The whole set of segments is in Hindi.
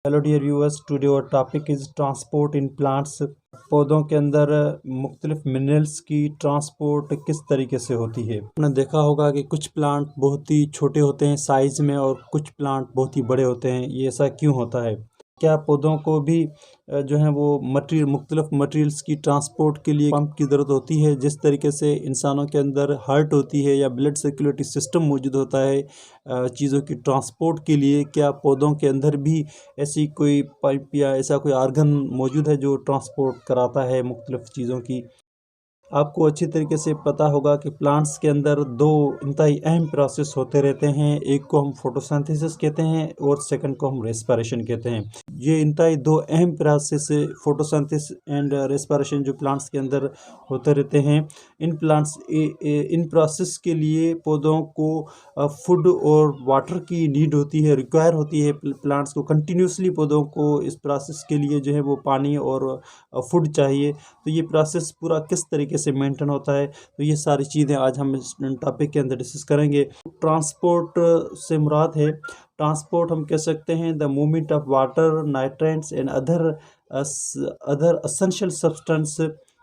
हेलो डियर व्यूअर्स, टुडे और topic is transport in plants. पौधों के अंदर मुख्तलिफ मिनरल्स की ट्रांसपोर्ट किस तरीके से होती है। आपने देखा होगा कि कुछ प्लांट बहुत ही छोटे होते हैं साइज़ में और कुछ प्लांट बहुत ही बड़े होते हैं। ये ऐसा क्यों होता है? क्या पौधों को भी जो है वो मुख्तलिफ मटेरियल्स की ट्रांसपोर्ट के लिए पंप की ज़रूरत होती है? जिस तरीके से इंसानों के अंदर हार्ट होती है या ब्लड सर्कुलेटरी सिस्टम मौजूद होता है चीज़ों की ट्रांसपोर्ट के लिए, क्या पौधों के अंदर भी ऐसी कोई पाइप या ऐसा कोई आर्गन मौजूद है जो ट्रांसपोर्ट कराता है मुख्तलिफ चीज़ों की? आपको अच्छी तरीके से पता होगा कि प्लांट्स के अंदर दो इंतहाई अहम प्रोसेस होते रहते हैं। एक को हम फोटोसिंथेसिस कहते हैं और सेकंड को हम रेस्पिरेशन कहते हैं। ये इंतहाई दो अहम प्रोसेस फोटोसिंथेसिस एंड रेस्पिरेशन जो प्लांट्स के अंदर होते रहते हैं। इन प्रोसेस के लिए पौधों को फूड और वाटर की नीड होती है, रिक्वायर होती है। प्लांट्स को कंटिन्यूसली पौधों को इस प्रोसेस के लिए जो है वो पानी और फूड चाहिए। तो ये प्रोसेस पूरा किस तरीके से मेंटेन होता है, तो ये सारी चीज़ें आज हम इस टॉपिक के अंदर डिस्कस करेंगे। ट्रांसपोर्ट से मुराद है, ट्रांसपोर्ट हम कह सकते हैं the movement of water, nutrients and other essential substance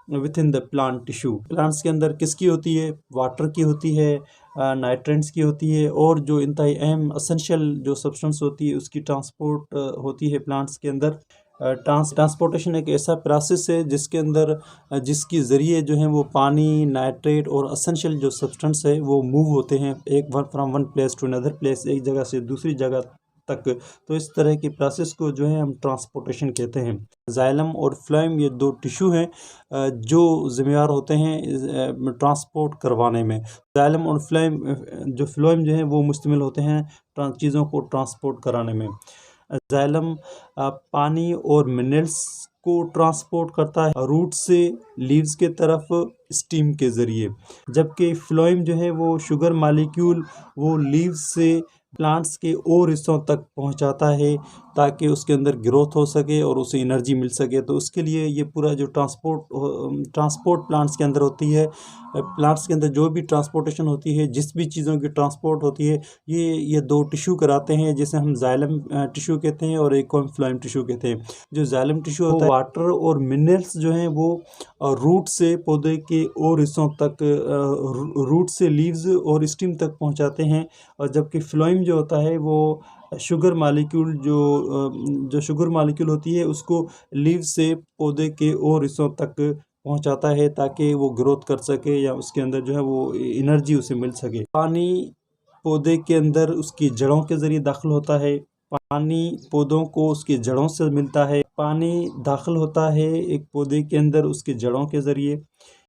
within the plant tissue. Plants के अंदर किसकी होती है? वाटर की होती है, नाइट्रेंट्स की होती है और जो इंतहाई अहम एसेंशियल जो सब्सटेंस होती है उसकी ट्रांसपोर्ट होती है प्लांट्स के अंदर। ट्रांसपोर्टेशन एक ऐसा प्रोसेस है जिसके अंदर जिसके ज़रिए जो है वो पानी, नाइट्रेट और एसेंशियल जो सब्सटेंस है वो मूव होते हैं from one place to another place, एक जगह से दूसरी जगह तक। तो इस तरह की प्रोसेस को जो है हम ट्रांसपोर्टेशन कहते हैं। जाइलम और फ्लोएम ये दो टिश्यू हैं जो जिम्मेदार होते हैं ट्रांसपोर्ट करवाने में। जाइलम और फ्लोएम जो है वो मुश्तमिल होते हैं चीज़ों को ट्रांसपोर्ट कराने में। जाइलम पानी और मिनरल्स को ट्रांसपोर्ट करता है रूट से लीव्स के तरफ स्टीम के ज़रिए, जबकि फ्लोएम जो है वो शुगर मालिक्यूल वो लीव्स से प्लांट्स के और हिस्सों तक पहुंचाता है ताकि उसके अंदर ग्रोथ हो सके और उसे एनर्जी मिल सके। तो उसके लिए ये पूरा जो ट्रांसपोर्ट प्लांट्स के अंदर होती है, प्लांट्स के अंदर जो भी ट्रांसपोर्टेशन होती है, जिस भी चीज़ों की ट्रांसपोर्ट होती है, ये दो टिश्यू कराते हैं जिसे हम जाइलम टिश्यू कहते हैं और एक को हम फ्लोएम टिश्यू कहते हैं। जो जाइलम टिश्यू होता है वाटर और मिनरल्स जो हैं वो रूट से पौधे के और हिस्सों तक, रूट से लीव्स और स्टीम तक पहुंचाते हैं, और जबकि फ्लोएम जो होता है वो शुगर मालिक्यूल जो शुगर मालिक्यूल होती है उसको लीव से पौधे के और हिस्सों तक पहुंचाता है ताकि वो ग्रोथ कर सके या उसके अंदर जो है वो एनर्जी उसे मिल सके। पानी पौधे के अंदर उसकी जड़ों के ज़रिए दाखिल होता है। पानी पौधों को उसकी जड़ों से मिलता है। पानी दाखिल होता है एक पौधे के अंदर उसके जड़ों के ज़रिए।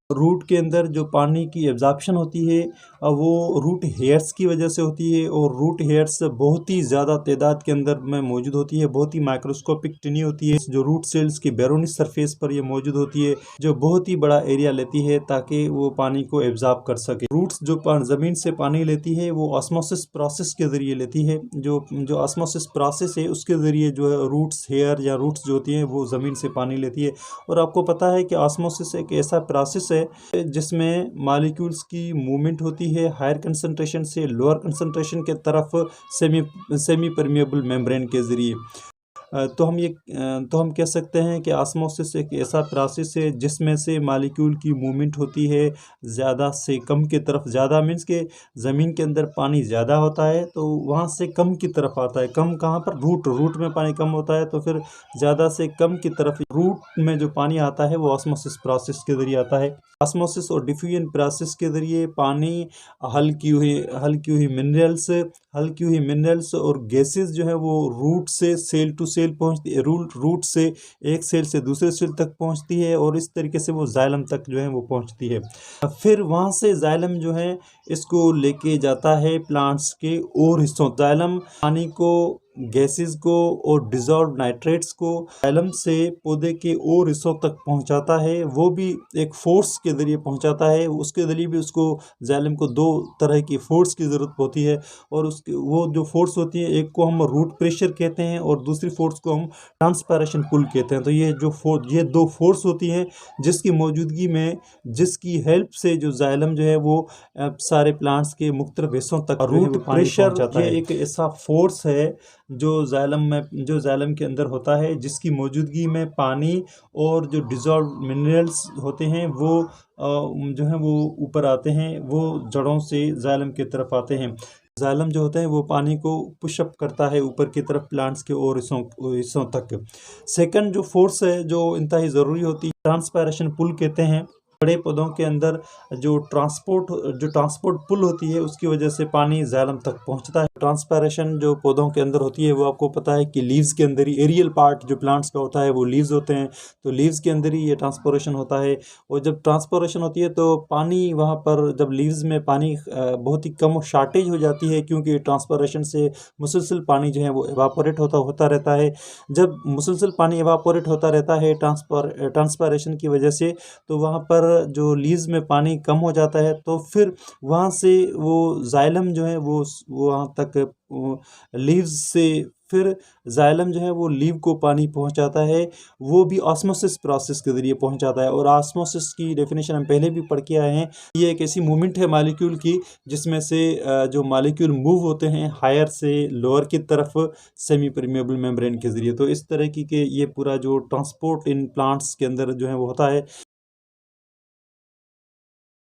रूट के अंदर जो पानी की एब्जॉर्प्शन होती है वो रूट हेयर्स की वजह से होती है, और रूट हेयर्स बहुत ही ज़्यादा तादाद के अंदर में मौजूद होती है, बहुत ही माइक्रोस्कोपिक टिनी होती है जो रूट सेल्स की बैरोनिस सरफेस पर ये मौजूद होती है, जो बहुत ही बड़ा एरिया लेती है ताकि वो पानी को एब्जॉर्ब कर सके। रूट्स जो ज़मीन से पानी लेती है वो ऑस्मोसिस प्रोसेस के ज़रिए लेती है। जो ऑस्मोसिस प्रोसेस है उसके ज़रिए जो है रूट्स हेयर या रूट्स जो होती हैं वो ज़मीन से पानी लेती है। और आपको पता है कि ऑस्मोसिस एक ऐसा प्रोसेस है जिसमें मॉलिक्यूल्स की मूवमेंट होती है हायर कंसंट्रेशन से लोअर कंसंट्रेशन के तरफ सेमी परमिएबल मेम्ब्रेन के ज़रिए। तो हम कह सकते हैं कि ऑस्मोसिस एक ऐसा प्रोसेस है जिसमें से मॉलिक्यूल की मूवमेंट होती है ज़्यादा से कम की तरफ। ज़्यादा मीन्स के ज़मीन के अंदर पानी ज़्यादा होता है तो वहाँ से कम की तरफ आता है। कम कहाँ पर? रूट में पानी कम होता है तो फिर ज़्यादा से कम की तरफ रूट में जो पानी आता है वो ऑस्मोसिस प्रोसेस के ज़रिए आता है। ऑस्मोसिस और डिफ्यूजन प्रोसेस के ज़रिए पानी हल्की हुई मिनरल्स और गैसेस जो है वो रूट से सेल टू सेल पहुंचती है, रूट से एक सेल से दूसरे सेल तक पहुंचती है, और इस तरीके से वो जाइलम तक जो है वो पहुंचती है। फिर वहां से जाइलम जो है इसको लेके जाता है प्लांट्स के और हिस्सों। जाइलम पानी को, गैसेस को और डिजॉल्व नाइट्रेट्स को जाइलम से पौधे के और हिस्सों तक पहुंचाता है। वो भी एक फोर्स के ज़रिए पहुंचाता है। उसके ज़रिए भी उसको जाइलम को दो तरह की फोर्स की ज़रूरत होती है, और वो जो फोर्स होती है एक को हम रूट प्रेशर कहते हैं और दूसरी फोर्स को हम ट्रांसपायरेशन पुल कहते हैं। तो ये दो फोर्स होती हैं जिसकी मौजूदगी में, जिसकी हेल्प से जो जाइलम जो है वो सारे प्लांट्स के मुख्तलिफ हिस्सों तक रूट प्रेशर ये एक ऐसा फोर्स है जो जाइलम के अंदर होता है, जिसकी मौजूदगी में पानी और जो डिज़ोल्व मिनरल्स होते हैं वो जो है वो ऊपर आते हैं, वो जड़ों से जाइलम की तरफ आते हैं। जाइलम जो होता है वो पानी को पुशअप करता है ऊपर की तरफ प्लांट्स के और हिस्सों तक। सेकंड जो फोर्स है जो इंतहाई ज़रूरी होती है, ट्रांसपायरेशन पुल कहते हैं। बड़े पौधों के अंदर जो ट्रांसपोर्ट पुल होती है उसकी वजह से पानी जाइलम तक पहुंचता है। ट्रांसपायरेशन जो पौधों के अंदर होती है वो आपको पता है कि लीव्स के अंदर ही एरियल पार्ट जो प्लांट्स का होता है वो लीव्स होते हैं, तो लीव्स के अंदर ही ये ट्रांसपोरेशन होता है। और जब ट्रांसपोरेशन होती है तो पानी वहाँ पर जब लीव्स में पानी बहुत ही कम शॉर्टेज हो जाती है, क्योंकि ट्रांसपोरेशन से मुसलसल पानी जो है वो एवापोरेट होता रहता है। जब मुसलसल पानी एवापोरेट होता रहता है ट्रांसपायरेशन की वजह से, तो वहाँ पर जो लीव्स में पानी कम हो जाता है, तो फिर वहाँ से वो जाइलम जो है वो वहाँ तक लीव्स से फिर जाइलम जो है वो लीव को पानी पहुंचाता है, वो भी ऑस्मोसिस प्रोसेस के ज़रिए पहुंचाता है। और ऑस्मोसिस की डेफिनेशन हम पहले भी पढ़ के आए हैं। ये एक ऐसी मूवमेंट है मॉलिक्यूल की जिसमें से जो मॉलिक्यूल मूव होते हैं हायर से लोअर की तरफ सेमी परमिएबल मेम्ब्रेन के ज़रिए। तो इस तरह की के ये पूरा जो ट्रांसपोर्ट इन प्लांट्स के अंदर जो है वो होता है।